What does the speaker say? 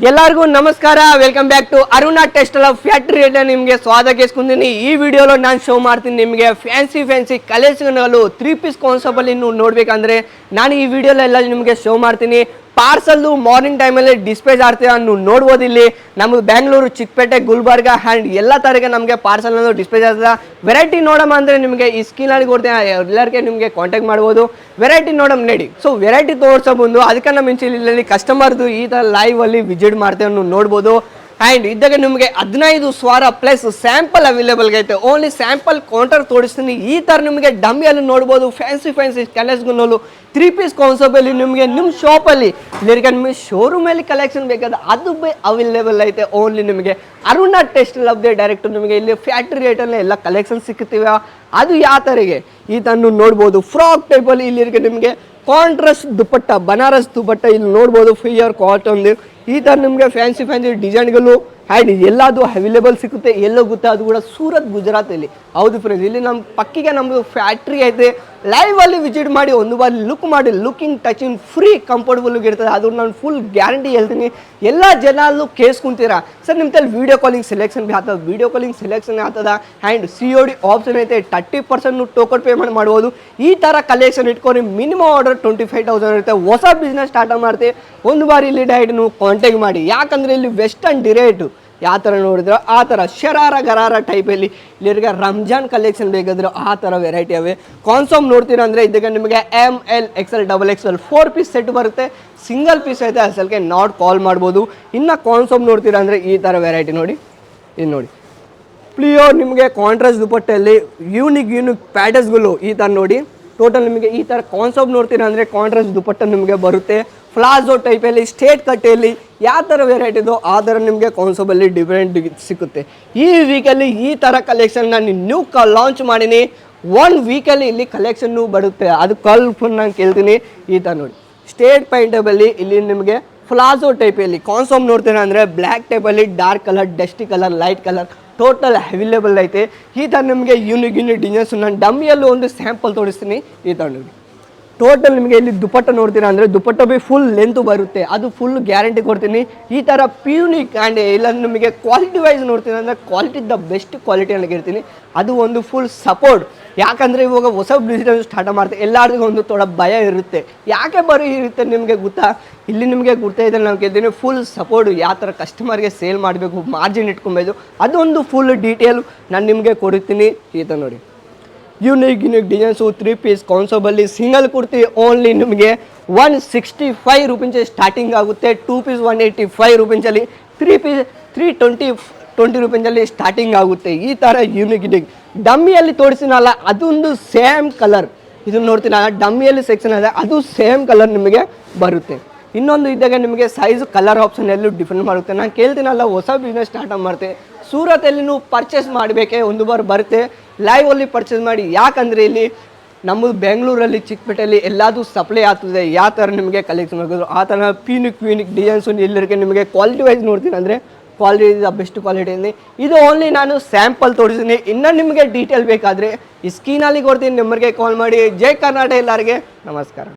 ಎಲ್ಲರಿಗೂ ನಮಸ್ಕಾರ. Welcome back to Aruna textile factory ಅಂತ ನಿಮಗೆ ಸ್ವಾಗತ ಕೇಳಿಸ್ಕೊಂತೀನಿ. ಈ ವಿಡಿಯೋలో ನಾನು ಶೋ ಮಾಡ್ತೀನಿ ನಿಮಗೆ ಫ್ಯಾನ್ಸಿ ಕಲೆಕ್ಷನ್ಗಳು 3 ಪೀಸ್ ಕಾನ್ಸೆಪ್ಟ್ ಅಲ್ಲಿ ನೀವು ನೋಡಬೇಕಂದ್ರೆ ನಾನು ಈ ವಿಡಿಯೋలో ಎಲ್ಲ ನಿಮಗೆ ಶೋ ಮಾಡ್ತೀನಿ. ಪಾರ್ಸಲ್ ಮಾರ್ನಿಂಗ್ ಟೈಮಲ್ಲಿ ಡಿಸ್ಪ್ಯಾಚ್ ಆಗ್ತೀರಾ ನೀವು ನೋಡ್ಬೋದು. ಇಲ್ಲಿ ನಮಗೆ ಬೆಂಗಳೂರು, ಚಿಕ್ಕಪೇಟೆ, ಗುಲ್ಬರ್ಗ ಹ್ಯಾಂಡ್ ಎಲ್ಲ ತರಗೆ ನಮಗೆ ಪಾರ್ಸಲ್ ಡಿಸ್ಪ್ಯಾಚ್ ಆಗ್ತದೆ. ವೆರೈಟಿ ನೋಡಮ್ಮ ಅಂದರೆ ನಿಮಗೆ ಈ ಸ್ಕ್ರೀನಲ್ಲಿ ಕೊಡ್ತೀನಿ, ಎಲ್ಲರಿಗೆ ನಿಮಗೆ ಕಾಂಟ್ಯಾಕ್ಟ್ ಮಾಡ್ಬೋದು. ವೆರೈಟಿ ನೋಡಮ್ ನಡಿ. ಸೊ ವೆರೈಟಿ ತೋರಿಸೋ ಮುಂದೆ ಅದಕ್ಕೆ ಮುಂಚೆ ಇಲ್ಲಿ ಕಸ್ಟಮರ್ದು ಈ ಥರ ಲೈವ್ ಅಲ್ಲಿ ವಿಸಿಟ್ ಮಾಡ್ತೇವೆ ನೀವು ನೋಡ್ಬೋದು. ಆ್ಯಂಡ್ ಇದ್ದಾಗ ನಿಮಗೆ 15,000 ಪ್ಲಸ್ ಸ್ಯಾಂಪಲ್ ಅವೈಲೇಬಲ್ ಐತೆ. ಓನ್ಲಿ ಸ್ಯಾಂಪಲ್ ಕೌಂಟರ್ ತೋರಿಸ್ತೀನಿ. ಈ ಥರ ನಿಮಗೆ ಡಮ್ಮಿಯಲ್ಲಿ ನೋಡ್ಬೋದು. ಫ್ಯಾನ್ಸಿ ಕಲೆಕ್ಷನ್ಗಳು 3 ಪೀಸ್ ಕಾನ್ಸೆಪ್ಟಲ್ಲಿ ನಿಮಗೆ ನಿಮ್ಮ ಶಾಪಲ್ಲಿ ಇಲ್ಲಿಗೆ ನಿಮಗೆ ಶೋರೂಮಲ್ಲಿ ಕಲೆಕ್ಷನ್ ಬೇಕಾದ ಅದು ಅವೈಲೇಬಲ್ ಐತೆ. ಓನ್ಲಿ ನಿಮಗೆ Aruna textile of the direct ನಿಮಗೆ ಇಲ್ಲಿ ಫ್ಯಾಕ್ಟ್ರಿ ರೇಟಲ್ಲಿ ಎಲ್ಲ ಕಲೆಕ್ಷನ್ ಸಿಗ್ತೀವಿ. ಅದು ಯಾವ ಥರಿಗೆ ಈ ಥರ ನೋಡ್ಬೋದು. ಫ್ರಾಕ್ ಟೈಪಲ್ಲಿ ಇಲ್ಲಿಗೆ ನಿಮಗೆ ಕಾಂಟ್ರಾಸ್ಟ್ ದುಪ್ಪಟ್ಟ, ಬನಾರಸ್ ದುಪ್ಪಟ್ಟ ಇಲ್ಲಿ ನೋಡ್ಬೋದು. ಫಿಯರ್ ಕಾಟನ್ ಈ ಥರ ನಿಮಗೆ ಫ್ಯಾನ್ಸಿ ಡಿಸೈನ್ಗಳು ಆ್ಯಂಡ್ ಎಲ್ಲದು ಅವೈಲೇಬಲ್ ಸಿಗುತ್ತೆ. ಎಲ್ಲೋ ಗೊತ್ತಾ, ಅದು ಕೂಡ ಸೂರತ್, ಗುಜರಾತಲ್ಲಿ. ಹೌದು ಫ್ರೆಂಡ್ಸ್, ಇಲ್ಲಿ ನಮ್ಮ ಪಕ್ಕಿಗೆ ನಮ್ಮದು ಫ್ಯಾಕ್ಟ್ರಿ ಐತೆ. ಲೈವಲ್ಲಿ ವಿಸಿಟ್ ಮಾಡಿ ಒಂದು ಬಾರಿ ಲುಕ್ ಮಾಡಿ, ಲುಕಿಂಗ್ ಟಚಿಂಗ್ ಫ್ರೀ ಕಂಫರ್ಟಬಲ್ ಇರ್ತದೆ. ಅದು ನಾನು ಫುಲ್ ಗ್ಯಾರಂಟಿ ಹೇಳ್ತೀನಿ. ಎಲ್ಲ ಜನಲ್ಲೂ ಕೇಳಿಸ್ಕೊಂತೀರಾ ಸರ್ ನಿಮ್ಮ ತಲೆ ವೀಡಿಯೋ ಕಾಲಿಂಗ್ ಸೆಲೆಕ್ಷನ್ ಆಗ್ತದೆ. ವೀಡಿಯೋ ಕಾಲಿಂಗ್ ಸೆಲೆಕ್ಷನ್ ಆಗ್ತದ ಆ್ಯಂಡ್ COD ಆಪ್ಷನ್ ಐತೆ. 30% ಟೋಕನ್ ಪೇಮೆಂಟ್ ಮಾಡ್ಬೋದು. ಈ ಥರ ಕಲೆಕ್ಷನ್ ಇಟ್ಕೊಂಡು ಮಿನಿಮಮ್ ಆರ್ಡರ್ 25,000 ಇರುತ್ತೆ. ಹೊಸ ಬಿಸ್ನೆಸ್ ಸ್ಟಾರ್ಟ್ ಮಾಡ್ತೀವಿ. ಒಂದು ಬಾರಿ ಇಲ್ಲಿ ಡೈರೆಕ್ಟ್ ನೀವು ಕಾಂಟ್ಯಾಕ್ಟ್ ಮಾಡಿ. ಯಾಕಂದರೆ ಇಲ್ಲಿ ವೆಸ್ಟರ್ನ್ ಡಿರೇಟು ಯಾವ ಥರ ನೋಡಿದ್ರೆ ಆ ಥರ ಶರಾರ ಗರಾರ ಟೈಪಲ್ಲಿ ಇಲ್ಲಿಗೆ ರಂಜಾನ್ ಕಲೆಕ್ಷನ್ ಬೇಕಾದ್ರೆ ಆ ಥರ ವೆರೈಟಿ ಅವೆ. ಕಾನ್ಸೆಪ್ಟ್ ನೋಡ್ತೀರ ಅಂದರೆ ಇದಕ್ಕೆ ನಿಮಗೆ ML XL XXL 4 piece set ಬರುತ್ತೆ. ಸಿಂಗಲ್ ಪೀಸ್ ಐತೆ, ಅಸಲ್ಗೆ ನಾಟ್ ಕಾಲ್ ಮಾಡ್ಬೋದು. ಇನ್ನು ಕಾನ್ಸೆಪ್ಟ್ ನೋಡ್ತೀರ ಅಂದರೆ ಈ ಥರ ವೆರೈಟಿ ನೋಡಿ. ಇದು ನೋಡಿ ಪ್ಲಿಯೋರ್ ನಿಮಗೆ ಕಾಂಟ್ರಾಸ್ಟ್ ದುಪ್ಪಟ್ಟಲ್ಲಿ ಯೂನಿಕ್ ಪ್ಯಾಟರ್ನ್ಸ್ಗಳು ಈ ಥರ ನೋಡಿ. ಟೋಟಲ್ ನಿಮಗೆ ಈ ಥರ ಕಾನ್ಸೆಪ್ಟ್ ನೋಡ್ತೀರ ಅಂದರೆ ಕಾಂಟ್ರಾಸ್ಟ್ ದುಪ್ಪಟ್ಟ ನಿಮಗೆ ಬರುತ್ತೆ. ಪ್ಲಾಜೋ ಟೈಪಲ್ಲಿ, ಸ್ಟೇಟ್ ಕಟ್ಟೆಯಲ್ಲಿ ಯಾವ ಥರ ವೆರೈಟಿ ಇದೋ ಆ ಥರ ನಿಮಗೆ ಕಾನ್ಸೆಪ್ಟಲ್ಲಿ ಡಿಫ್ರೆಂಟ್ ಸಿಗುತ್ತೆ. ಈ ವೀಕಲ್ಲಿ ಈ ಥರ ಕಲೆಕ್ಷನ್ ನಾನು ನ್ಯೂ ಲಾಂಚ್ ಮಾಡೀನಿ. 1 ವೀಕಲ್ಲಿ ಇಲ್ಲಿ ಕಲೆಕ್ಷನ್ನು ಬರುತ್ತೆ. ಅದು ಫುಲ್ ನಾನು ಕೇಳ್ತೀನಿ. ಈ ಥರ ನೋಡಿ ಸ್ಟೇಟ್ ಪೈಂಟಬಲ್ಲಿ ಇಲ್ಲಿ ನಿಮಗೆ ಪ್ಲಾಜೋ ಟೈಪಲ್ಲಿ ಕಾನ್ಸೆಪ್ಟ್ ನೋಡ್ತೇನೆ ಅಂದರೆ ಬ್ಲ್ಯಾಕ್ ಟೈಪಲ್ಲಿ dark colour, dusty colour, light colour total available ಐತೆ. ಈ ಥರ ನಿಮಗೆ ಯೂನಿಕ್ ಡಿಸೈನ್ಸ್ ನಾನು ಡಮ್ಮಿಯಲ್ಲೂ ಒಂದು ಸ್ಯಾಂಪಲ್ ತೋರಿಸ್ತೀನಿ. ಈ ಥರ ನೋಡಿ ಟೋಟಲ್ ನಿಮಗೆ ಇಲ್ಲಿ ದುಪ್ಪಟ್ಟ ನೋಡ್ತೀರಾ ಅಂದರೆ ದುಪ್ಪಟ್ಟ ಬಿ ಫುಲ್ ಲೆಂತ್ ಬರುತ್ತೆ. ಅದು ಫುಲ್ ಗ್ಯಾರಂಟಿ ಕೊಡ್ತೀನಿ. ಈ ಥರ ಪ್ಯೂನಿಕ್ ಆ್ಯಂಡ್ ಇಲ್ಲ ನಿಮಗೆ ಕ್ವಾಲಿಟಿ ವೈಸ್ ನೋಡ್ತೀನಿ ಅಂದರೆ ಕ್ವಾಲಿಟಿ ದ ಬೆಸ್ಟ್ ಕ್ವಾಲಿಟಿ ಆಗಿರ್ತೀನಿ. ಅದು ಒಂದು ಫುಲ್ ಸಪೋರ್ಟ್. ಯಾಕಂದರೆ ಇವಾಗ ಹೊಸ ಬಿಸ್ನೆಸ್ ಸ್ಟಾರ್ಟ್ ಮಾಡ್ತೀವಿ, ಎಲ್ಲರಿಗೂ ಒಂದು ಥೋಡ ಭಯ ಇರುತ್ತೆ. ಯಾಕೆ ಬರೀ ಇರುತ್ತೆ ನಿಮಗೆ ಗೊತ್ತಾ? ಇಲ್ಲಿ ನಿಮಗೆ ಗೊತ್ತಾಯಿದ್ರೆ ನಾವು ಕೇಳ್ತೀನಿ ಫುಲ್ ಸಪೋರ್ಟ್. ಯಾವ ಥರ ಕಸ್ಟಮರ್ಗೆ ಸೇಲ್ ಮಾಡಬೇಕು, ಮಾರ್ಜಿನ್ ಇಟ್ಕೊಬೇಕು, ಅದೊಂದು ಫುಲ್ ಡೀಟೇಲ್ ನಾನು ನಿಮಗೆ ಕೊಡ್ತೀನಿ. ಈ ಥರ ನೋಡಿ ಯೂನಿಕ್ ಡಿಸೈನ್ಸು 3 ಪೀಸ್ ಕಾನ್ಸೆಪ್ಟಲ್ಲಿ ಸಿಂಗಲ್ ಕುರ್ತಿ ಓನ್ಲಿ ನಿಮಗೆ 165 ರೂಪೀಸ್ ಸ್ಟಾರ್ಟಿಂಗ್ ಆಗುತ್ತೆ. 2 ಪೀಸ್ 185 ರೂಪೀಸಲ್ಲಿ, 3 ಪೀಸ್ 320 ರೂಪೀಸಲ್ಲಿ ಸ್ಟಾರ್ಟಿಂಗ್ ಆಗುತ್ತೆ. ಈ ಥರ ಯೂನಿಕ್ ಡಮ್ಮಿಯಲ್ಲಿ ತೋರಿಸಿನಲ್ಲ ಅದೊಂದು ಸೇಮ್ ಕಲರ್. ಇದನ್ನು ನೋಡ್ತೀನಲ್ಲ ಡಮ್ಮಿಯಲ್ಲಿ ಸೆಕ್ಷನ್ ಇದೆ, ಅದು ಸೇಮ್ ಕಲರ್ ನಿಮಗೆ ಬರುತ್ತೆ. ಇನ್ನೊಂದು ಇದ್ದಾಗ ನಿಮಗೆ ಸೈಜ್ ಕಲರ್ ಆಪ್ಷನ್ ಎಲ್ಲೂ ಡಿಫ್ರೆಂಟ್ ಮಾಡುತ್ತೆ. ನಾನು ಕೇಳ್ತೀನಲ್ಲ ಹೊಸ ಬಿಸ್ನೆಸ್ ಸ್ಟಾರ್ಟ್ ಮಾಡ್ತೆ ಸೂರತಲ್ಲಿ ನೀವು ಪರ್ಚೇಸ್ ಮಾಡಬೇಕೆ ಒಂದು ಬಾರ್ ಬರುತ್ತೆ. ಲೈವಲ್ಲಿ ಪರ್ಚೇಸ್ ಮಾಡಿ. ಯಾಕಂದರೆ ಇಲ್ಲಿ ನಮ್ಮದು ಬೆಂಗಳೂರಲ್ಲಿ, ಚಿಕ್ಕಪೇಟೆಯಲ್ಲಿ ಎಲ್ಲದೂ ಸಪ್ಲೈ ಆಗ್ತದೆ. ಯಾವ ಥರ ನಿಮಗೆ ಕಲೆಕ್ಷನ್ ಆಗೋದು ಆ ಥರ ಕ್ಯೂನಿಕ್ ಡಿಸೈನ್ಸು ಎಲ್ಲರಿಗೆ ನಿಮಗೆ ಕ್ವಾಲಿಟಿ ವೈಸ್ ನೋಡ್ತೀನಿ ಅಂದರೆ ಕ್ವಾಲಿಟಿ ದ ಬೆಸ್ಟ್ ಕ್ವಾಲಿಟಿಯಲ್ಲಿ. ಇದು ಓನ್ಲಿ ನಾನು ಸ್ಯಾಂಪಲ್ ತೋರಿಸ್ತೀನಿ. ಇನ್ನೂ ನಿಮಗೆ ಡೀಟೇಲ್ ಬೇಕಾದರೆ ಈ ಸ್ಕ್ರೀನಲ್ಲಿ ಕೊಡ್ತೀನಿ, ನಂಬರ್ಗೆ ಕಾಲ್ ಮಾಡಿ. ಜೈ ಕರ್ನಾಟಕ ಎಲ್ಲರಿಗೆ ನಮಸ್ಕಾರ.